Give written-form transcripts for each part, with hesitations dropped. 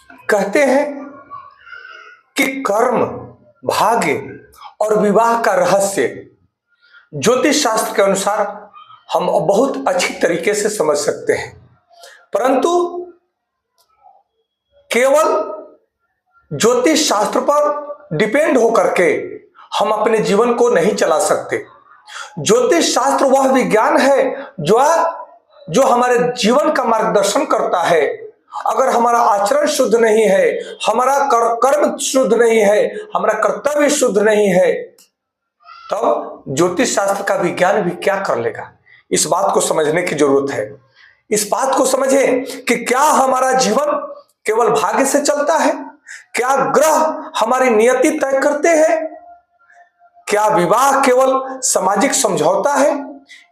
कहते हैं कि कर्म, भाग्य और विवाह का रहस्य ज्योतिष शास्त्र के अनुसार हम बहुत अच्छी तरीके से समझ सकते हैं, परंतु केवल ज्योतिष शास्त्र पर डिपेंड होकर के हम अपने जीवन को नहीं चला सकते। ज्योतिष शास्त्र वह विज्ञान है जो हमारे जीवन का मार्गदर्शन करता है। अगर हमारा आचरण शुद्ध नहीं है, हमारा कर्म शुद्ध नहीं है, हमारा कर्तव्य शुद्ध नहीं है, तब ज्योतिष शास्त्र का विज्ञान भी क्या कर लेगा। इस बात को समझने की जरूरत है। इस बात को समझें कि क्या हमारा जीवन केवल भाग्य से चलता है? क्या ग्रह हमारी नियति तय करते हैं? क्या विवाह केवल सामाजिक समझौता है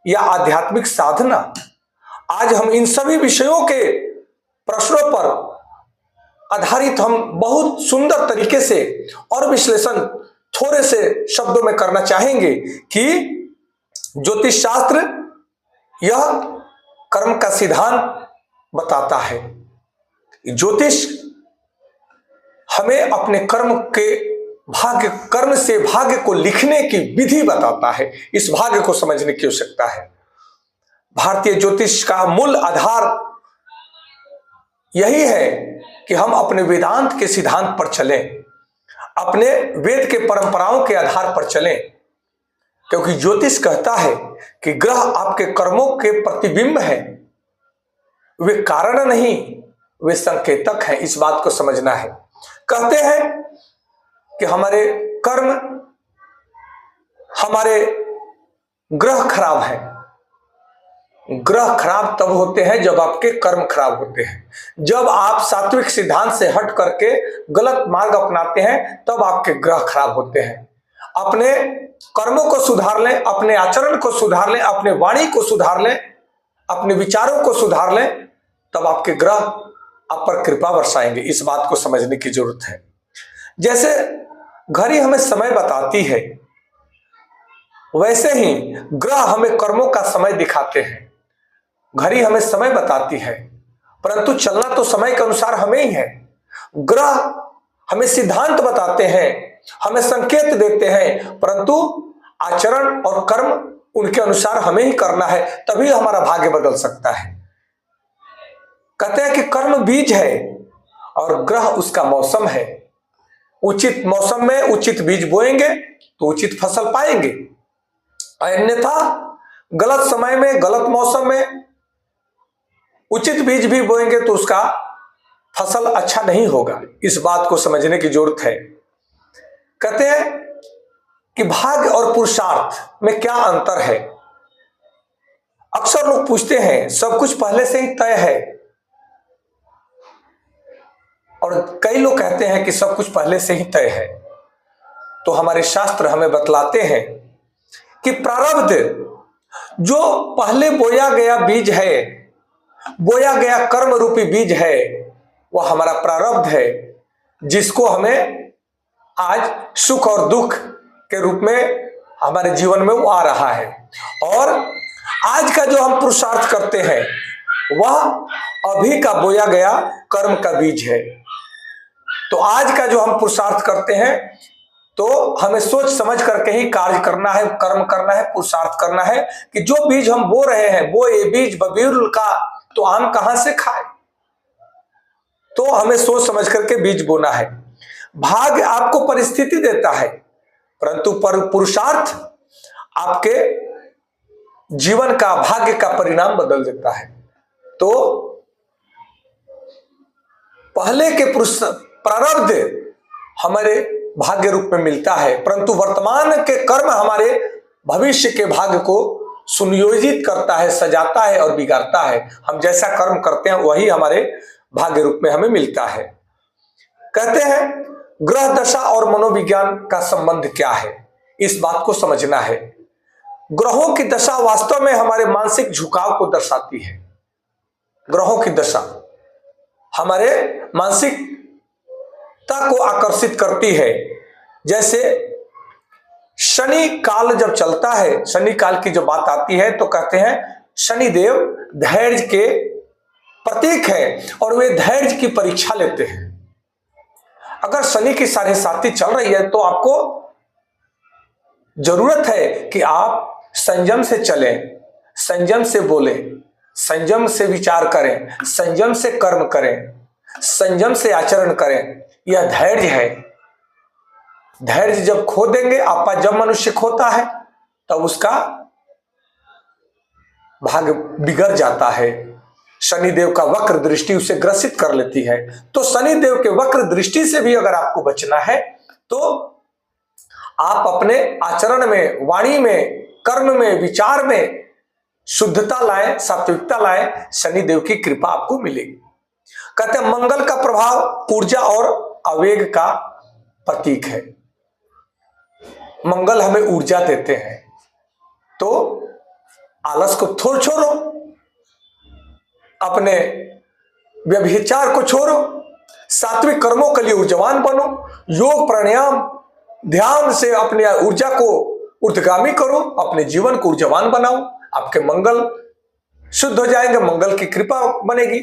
या आध्यात्मिक साधना? आज हम इन सभी विषयों के प्रश्नों पर आधारित हम बहुत सुंदर तरीके से और विश्लेषण थोड़े से शब्दों में करना चाहेंगे कि ज्योतिष शास्त्र यह कर्म का सिद्धांत बताता है। ज्योतिष हमें अपने कर्म से भाग्य को लिखने की विधि बताता है। इस भाग्य को समझने की आवश्यकता है। भारतीय ज्योतिष का मूल आधार यही है कि हम अपने वेदांत के सिद्धांत पर चलें, अपने वेद के परंपराओं के आधार पर चलें, क्योंकि ज्योतिष कहता है कि ग्रह आपके कर्मों के प्रतिबिंब है, वे कारण नहीं, वे संकेतक हैं। इस बात को समझना है। कहते हैं कि हमारे कर्म, हमारे ग्रह खराब है। ग्रह खराब तब होते हैं जब आपके कर्म खराब होते हैं। जब आप सात्विक सिद्धांत से हट करके गलत मार्ग अपनाते हैं तब आपके ग्रह खराब होते हैं। अपने कर्मों को सुधार लें, अपने आचरण को सुधार लें, अपने वाणी को सुधार लें, अपने विचारों को सुधार लें, तब आपके ग्रह आप पर कृपा बरसाएंगे। इस बात को समझने की जरूरत है। जैसे घड़ी हमें समय बताती है, वैसे ही ग्रह हमें कर्मों का समय दिखाते हैं। घड़ी हमें समय बताती है, परंतु चलना तो समय के अनुसार हमें ही है। ग्रह हमें सिद्धांत बताते हैं, हमें संकेत देते हैं, परंतु आचरण और कर्म उनके अनुसार हमें ही करना है, तभी हमारा भाग्य बदल सकता है। कहते हैं कि कर्म बीज है और ग्रह उसका मौसम है। उचित मौसम में उचित बीज बोएंगे तो उचित फसल पाएंगे, अन्यथा गलत समय में, गलत मौसम में उचित बीज भी बोएंगे तो उसका फसल अच्छा नहीं होगा। इस बात को समझने की जरूरत है। कहते हैं कि भाग्य और पुरुषार्थ में क्या अंतर है। अक्सर लोग पूछते हैं, सब कुछ पहले से ही तय है, और कई लोग कहते हैं कि सब कुछ पहले से ही तय है। तो हमारे शास्त्र हमें बतलाते हैं कि प्रारब्ध, जो पहले बोया गया बीज है, बोया गया कर्म रूपी बीज है, वह हमारा प्रारब्ध है, जिसको हमें आज सुख और दुख के रूप में हमारे जीवन में वो आ रहा है। और आज का जो हम पुरुषार्थ करते हैं वह अभी का बोया गया कर्म का बीज है। तो आज का जो हम पुरुषार्थ करते हैं तो हमें सोच समझ करके ही कार्य करना है, कर्म करना है, पुरुषार्थ करना है कि जो बीज हम बो रहे हैं, वो ये बीज बबीरुल का तो आम कहां से खाए। तो हमें सोच समझ करके बीज बोना है। भाग्य आपको परिस्थिति देता है, परंतु पुरुषार्थ आपके जीवन का, भाग्य का परिणाम बदल देता है। तो पहले के प्रारब्ध हमारे भाग्य रूप में मिलता है, परंतु वर्तमान के कर्म हमारे भविष्य के भाग्य को सुनियोजित करता है, सजाता है और बिगाड़ता है। हम जैसा कर्म करते हैं वही हमारे भाग्य रूप में हमें मिलता है। कहते हैं ग्रह दशा और मनोविज्ञान का संबंध क्या है, इस बात को समझना है। ग्रहों की दशा वास्तव में हमारे मानसिक झुकाव को दर्शाती है। ग्रहों की दशा हमारे मानसिकता को आकर्षित करती है। जैसे शनि काल जब चलता है, शनि काल की जब बात आती है तो कहते हैं शनिदेव धैर्य के प्रतीक है और वे धैर्य की परीक्षा लेते हैं। अगर शनि की साढ़े साथी चल रही है तो आपको जरूरत है कि आप संयम से चलें, संयम से बोलें, संयम से विचार करें, संयम से कर्म करें, संयम से आचरण करें। यह धैर्य है। धैर्य जब खो देंगे, आपा जब मनुष्य खोता है तब उसका भाग्य बिगड़ जाता है। शनिदेव का वक्र दृष्टि उसे ग्रसित कर लेती है। तो शनिदेव के वक्र दृष्टि से भी अगर आपको बचना है तो आप अपने आचरण में, वाणी में, कर्म में, विचार में शुद्धता लाएं, सात्विकता लाएं, शनिदेव की कृपा आपको मिलेगी। कहते हैं मंगल का प्रभाव ऊर्जा और आवेग का प्रतीक है। मंगल हमें ऊर्जा देते हैं। तो आलस को छोड़ो, अपने व्यभिचार को छोड़ो, सात्विक कर्मों के लिए ऊर्जावान बनो, योग प्राणायाम ध्यान से अपने ऊर्जा को ऊर्ध्वगामी करो, अपने जीवन को ऊर्जावान बनाओ। आपके मंगल शुद्ध हो जाएंगे, मंगल की कृपा बनेगी।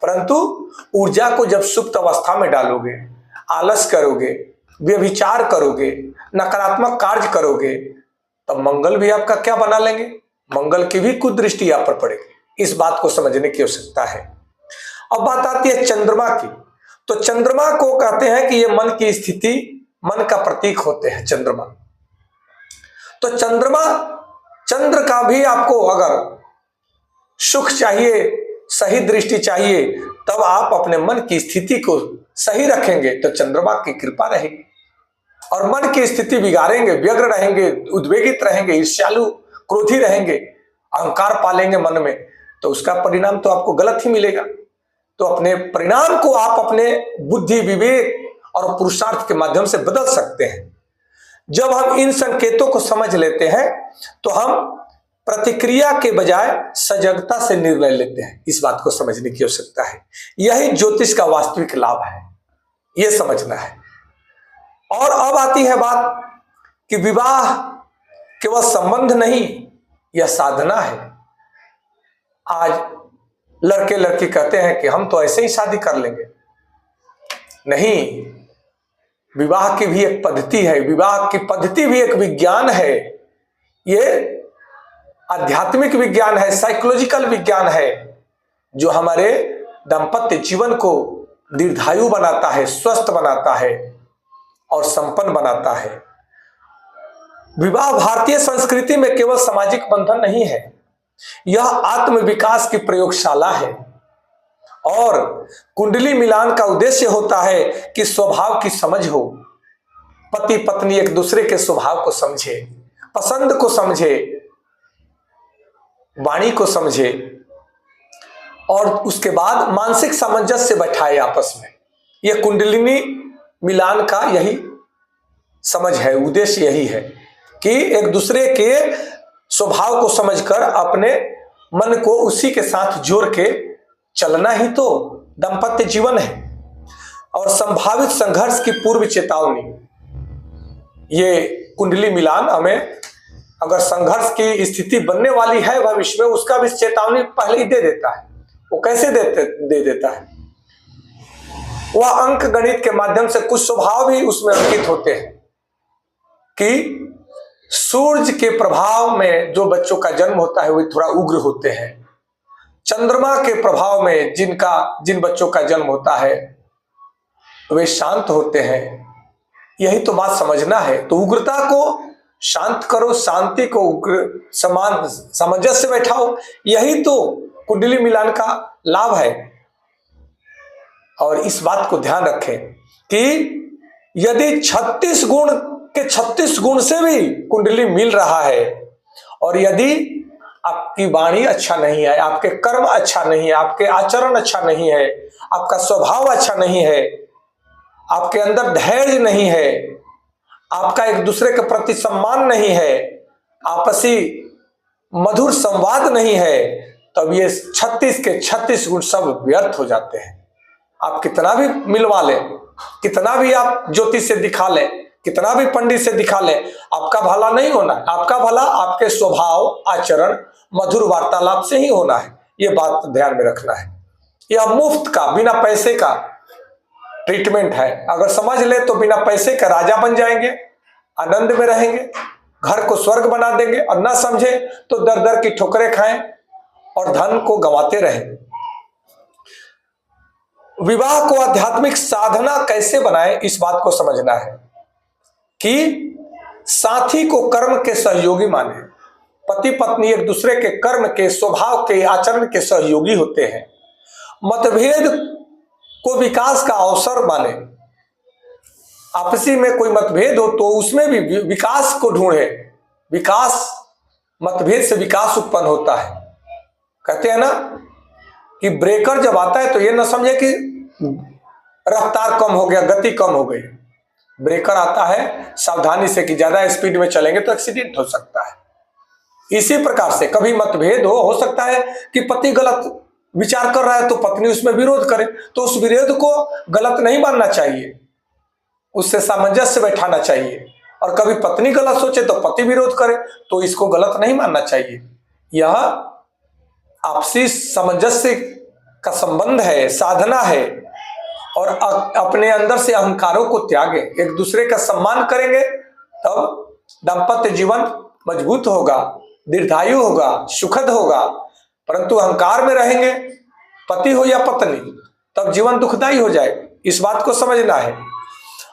परंतु ऊर्जा को जब सुप्त अवस्था में डालोगे, आलस करोगे, व्यभिचार करोगे, नकारात्मक कार्य करोगे, तब मंगल भी आपका क्या बना लेंगे, मंगल की भी कुदृष्टि आप पर पड़ेगी। इस बात को समझने की आवश्यकता है। अब बात आती है चंद्रमा की। तो चंद्रमा को कहते हैं कि ये मन की स्थिति, मन का प्रतीक होते हैं चंद्रमा। तो चंद्रमा, चंद्र का भी आपको अगर सुख चाहिए, सही दृष्टि चाहिए, तब आप अपने मन की स्थिति को सही रखेंगे तो चंद्रमा की कृपा रहेगी। और मन की स्थिति बिगाड़ेंगे, व्यग्र रहेंगे, उद्वेगित रहेंगे, ईर्ष्यालु, क्रोधी रहेंगे, अहंकार पालेंगे मन में, तो उसका परिणाम तो आपको गलत ही मिलेगा। तो अपने परिणाम को आप अपने बुद्धि, विवेक और पुरुषार्थ के माध्यम से बदल सकते हैं। जब हम इन संकेतों को समझ लेते हैं तो हम प्रतिक्रिया के बजाय सजगता से निर्णय लेते हैं। इस बात को समझने की आवश्यकता है। यही ज्योतिष का वास्तविक लाभ है, यह समझना है। और अब आती है बात कि विवाह केवल संबंध नहीं, यह साधना है। आज लड़के लड़की कहते हैं कि हम तो ऐसे ही शादी कर लेंगे। नहीं, विवाह की भी एक पद्धति है, विवाह की पद्धति भी एक विज्ञान है। ये आध्यात्मिक विज्ञान है, साइकोलॉजिकल विज्ञान है, जो हमारे दाम्पत्य जीवन को दीर्घायु बनाता है, स्वस्थ बनाता है और संपन्न बनाता है। विवाह भारतीय संस्कृति में केवल सामाजिक बंधन नहीं है, यह आत्म विकास की प्रयोगशाला है। और कुंडली मिलान का उद्देश्य होता है कि स्वभाव की समझ हो, पति पत्नी एक दूसरे के स्वभाव को समझे, पसंद को समझे, वाणी को समझे और उसके बाद मानसिक सामंजस्य बैठाए आपस में। यह कुंडलिनी मिलान का यही समझ है, उद्देश्य यही है कि एक दूसरे के स्वभाव को समझकर अपने मन को उसी के साथ जोड़ के चलना ही तो दाम्पत्य जीवन है। और संभावित संघर्ष की पूर्व चेतावनी, ये कुंडली मिलान हमें अगर संघर्ष की स्थिति बनने वाली है भविष्य में, उसका भी चेतावनी पहले ही दे देता है। वो कैसे दे देता है? वह अंक गणित के माध्यम से कुछ स्वभाव भी उसमें अंकित होते हैं कि सूर्य के प्रभाव में जो बच्चों का जन्म होता है वे थोड़ा उग्र होते हैं, चंद्रमा के प्रभाव में जिन बच्चों का जन्म होता है वे शांत होते हैं। यही तो बात समझना है। तो उग्रता को शांत करो, शांति को उग्र समान सामंजस्य बैठाओ, यही तो कुंडली मिलान का लाभ है। और इस बात को ध्यान रखें कि यदि 36 गुण के 36 गुण से भी कुंडली मिल रहा है और यदि आपकी वाणी अच्छा नहीं है, आपके कर्म अच्छा नहीं है, आपके आचरण अच्छा नहीं है, आपका स्वभाव अच्छा नहीं है, आपके अंदर धैर्य नहीं है, आपका एक दूसरे के प्रति सम्मान नहीं है, आपसी मधुर संवाद नहीं है, तब ये 36 के 36 गुण सब व्यर्थ हो जाते हैं। आप कितना भी मिलवा लें, कितना भी आप ज्योतिष से दिखा लें, कितना भी पंडित से दिखा लें, आपका भला नहीं होना है। आपका भला आपके स्वभाव, आचरण, मधुर वार्तालाप से ही होना है। ये बात ध्यान में रखना है। यह मुफ्त का, बिना पैसे का ट्रीटमेंट है। अगर समझ ले तो बिना पैसे का राजा बन जाएंगे, आनंद में रहेंगे, घर को स्वर्ग बना देंगे, और ना समझे तो दर दर की ठोकरें खाएं और धन को गंवाते रहें। विवाह को आध्यात्मिक साधना कैसे बनाएं, इस बात को समझना है कि साथी को कर्म के सहयोगी माने। पति पत्नी एक दूसरे के कर्म के, स्वभाव के, आचरण के सहयोगी होते हैं। मतभेद को विकास का अवसर माने। आपसी में कोई मतभेद हो तो उसमें भी विकास को ढूंढे। विकास, मतभेद से विकास उत्पन्न होता है। कहते हैं ना कि ब्रेकर जब आता है तो ये ना समझे कि रफ्तार कम हो गया, गति कम हो गई। ब्रेकर आता है सावधानी से कि ज्यादा स्पीड में चलेंगे तो एक्सीडेंट हो सकता है। इसी प्रकार से कभी मतभेद हो सकता है कि पति गलत विचार कर रहा है तो पत्नी उसमें विरोध करे, तो उस विरोध को गलत नहीं मानना चाहिए, उससे सामंजस्य बैठाना चाहिए। और कभी पत्नी गलत सोचे तो पति विरोध करे तो इसको गलत नहीं मानना चाहिए। यह आपसी सामंजस्य का संबंध है, साधना है। और अपने अंदर से अहंकारों को त्यागे, एक दूसरे का सम्मान करेंगे तब दाम्पत्य जीवन मजबूत होगा, दीर्घायु होगा, सुखद होगा। परंतु अहंकार में रहेंगे, पति हो या पत्नी, तब जीवन दुखदायी हो जाए। इस बात को समझना है।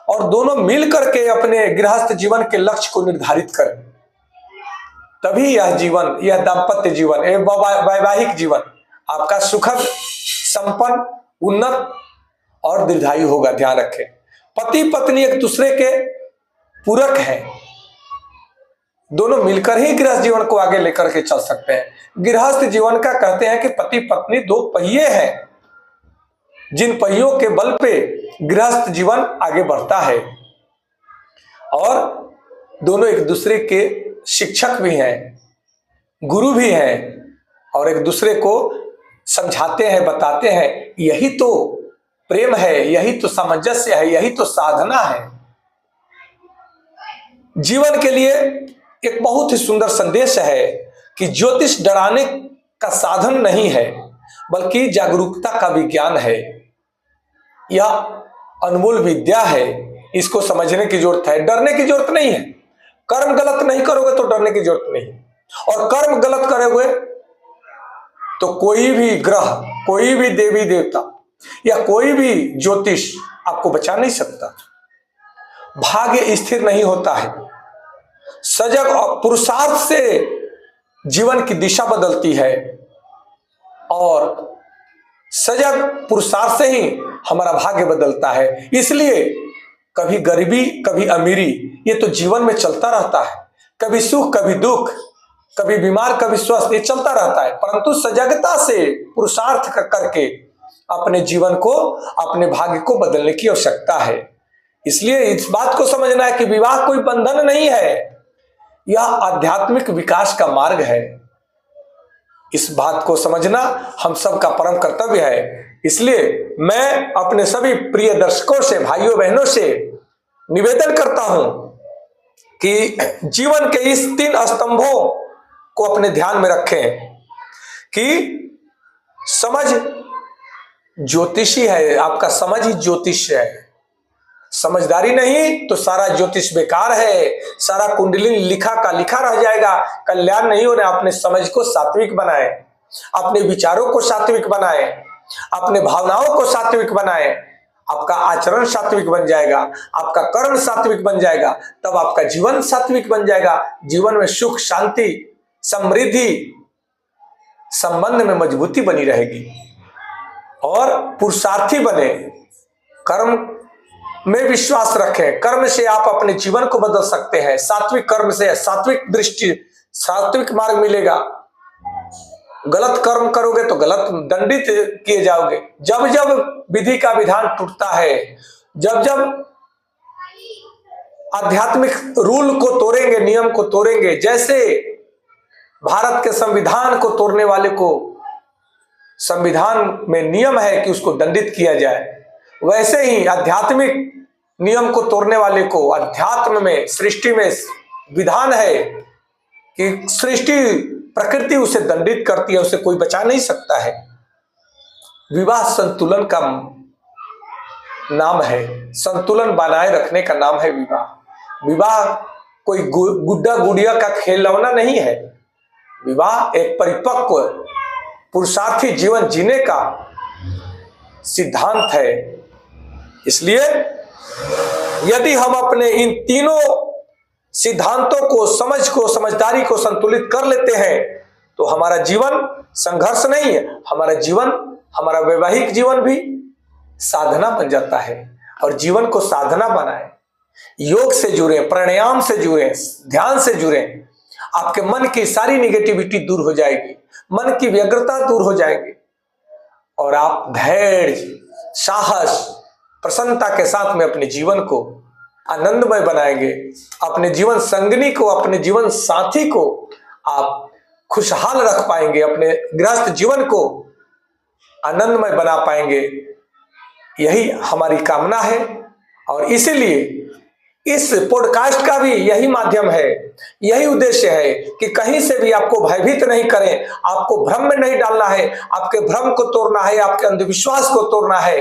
और दोनों मिल करके अपने गृहस्थ जीवन के लक्ष्य को निर्धारित करें, तभी यह जीवन, यह दाम्पत्य जीवन, यह वैवाहिक जीवन आपका सुखद, संपन्न, उन्नत और दीर्घायु होगा। ध्यान रखें, पति पत्नी एक दूसरे के पूरक हैं। दोनों मिलकर ही गृहस्थ जीवन को आगे लेकर के चल सकते हैं। गृहस्थ जीवन का कहते हैं कि पति पत्नी दो पहिए हैं, जिन पहियों के बल पे गृहस्थ जीवन आगे बढ़ता है। और दोनों एक दूसरे के शिक्षक भी हैं, गुरु भी हैं, और एक दूसरे को समझाते हैं, बताते हैं। यही तो प्रेम है, यही तो सामंजस्य है, यही तो साधना है। जीवन के लिए एक बहुत ही सुंदर संदेश है कि ज्योतिष डराने का साधन नहीं है, बल्कि जागरूकता का विज्ञान है। यह अनमोल विद्या है, इसको समझने की जरूरत है, डरने की जरूरत नहीं है। कर्म गलत नहीं करोगे तो डरने की जरूरत नहीं, और कर्म गलत करोगे तो कोई भी ग्रह, कोई भी देवी देवता या कोई भी ज्योतिष आपको बचा नहीं सकता। भाग्य स्थिर नहीं होता है, सजग और पुरुषार्थ से जीवन की दिशा बदलती है, और सजग पुरुषार्थ से ही हमारा भाग्य बदलता है। इसलिए कभी गरीबी, कभी अमीरी, ये तो जीवन में चलता रहता है। कभी सुख, कभी दुख, कभी बीमार, कभी स्वस्थ, ये चलता रहता है। परंतु सजगता से पुरुषार्थ करके अपने जीवन को, अपने भाग्य को बदलने की आवश्यकता है। इसलिए इस बात को समझना है कि विवाह कोई बंधन नहीं है, यह आध्यात्मिक विकास का मार्ग है। इस बात को समझना हम सब का परम कर्तव्य है। इसलिए मैं अपने सभी प्रिय दर्शकों से, भाइयों बहनों से निवेदन करता हूं कि जीवन के इस 3 स्तंभों को अपने ध्यान में रखें कि समझ ज्योतिषी है, आपका समझ ही ज्योतिष है। समझदारी नहीं तो सारा ज्योतिष बेकार है, सारा कुंडली लिखा का लिखा रह जाएगा, कल्याण नहीं हो रहा। अपने समझ को सात्विक बनाए, अपने विचारों को सात्विक बनाए, अपने भावनाओं को सात्विक बनाए, आपका आचरण सात्विक बन जाएगा, आपका कर्म सात्विक बन जाएगा, तब आपका जीवन सात्विक बन जाएगा। जीवन में सुख, शांति, समृद्धि, संबंध में मजबूती बनी रहेगी, और पुरुषार्थी बने, कर्म में विश्वास रखें। कर्म से आप अपने जीवन को बदल सकते हैं। सात्विक कर्म से सात्विक दृष्टि, सात्विक मार्ग मिलेगा। गलत कर्म करोगे तो गलत दंडित किए जाओगे। जब जब विधि का विधान टूटता है, जब जब आध्यात्मिक रूल को तोड़ेंगे, नियम को तोड़ेंगे, जैसे भारत के संविधान को तोड़ने वाले को संविधान में नियम है कि उसको दंडित किया जाए, वैसे ही आध्यात्मिक नियम को तोड़ने वाले को, अध्यात्म में, सृष्टि में विधान है कि सृष्टि, प्रकृति उसे दंडित करती है, उसे कोई बचा नहीं सकता है। विवाह संतुलन का नाम है, संतुलन बनाए रखने का नाम है विवाह। विवाह कोई गुड्डा गुड़िया का खिलौना नहीं है। विवाह एक परिपक्व पुरुषार्थी जीवन जीने का सिद्धांत है। इसलिए यदि हम अपने इन तीनों सिद्धांतों को, समझदारी को संतुलित कर लेते हैं तो हमारा जीवन संघर्ष नहीं है, हमारा जीवन, हमारा वैवाहिक जीवन भी साधना बन जाता है। और जीवन को साधना बनाए, योग से जुड़े, प्राणायाम से जुड़े, ध्यान से जुड़े, आपके मन की सारी निगेटिविटी दूर हो जाएगी, मन की व्यग्रता दूर हो जाएगी और आप धैर्य, साहस, प्रसन्नता के साथ में अपने जीवन को आनंदमय बनाएंगे। अपने जीवन संगिनी को, अपने जीवन साथी को आप खुशहाल रख पाएंगे, अपने गृहस्थ जीवन को आनंदमय बना पाएंगे। यही हमारी कामना है और इसीलिए इस पॉडकास्ट का भी यही माध्यम है, यही उद्देश्य है कि कहीं से भी आपको भयभीत नहीं करें, आपको भ्रम में नहीं डालना है, आपके भ्रम को तोड़ना है, आपके अंधविश्वास को तोड़ना है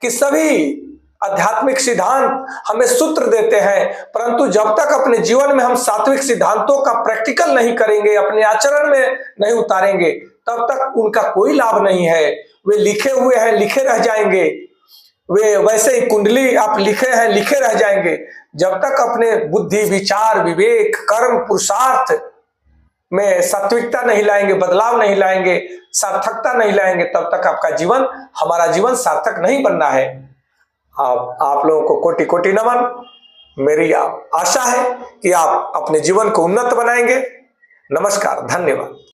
कि सभी आध्यात्मिक सिद्धांत हमें सूत्र देते हैं, परंतु जब तक अपने जीवन में हम सात्विक सिद्धांतों का प्रैक्टिकल नहीं करेंगे, अपने आचरण में नहीं उतारेंगे, तब तक उनका कोई लाभ नहीं है। वे लिखे हुए हैं, लिखे रह जाएंगे, वे वैसे ही कुंडली आप लिखे हैं, लिखे रह जाएंगे। जब तक अपने बुद्धि, विचार, विवेक, कर्म, पुरुषार्थ में सात्विकता नहीं लाएंगे, बदलाव नहीं लाएंगे, सार्थकता नहीं लाएंगे, तब तक आपका जीवन, हमारा जीवन सार्थक नहीं बनना है। आप लोगों को कोटि कोटि नमन। मेरी आशा है कि आप अपने जीवन को उन्नत बनाएंगे। नमस्कार, धन्यवाद।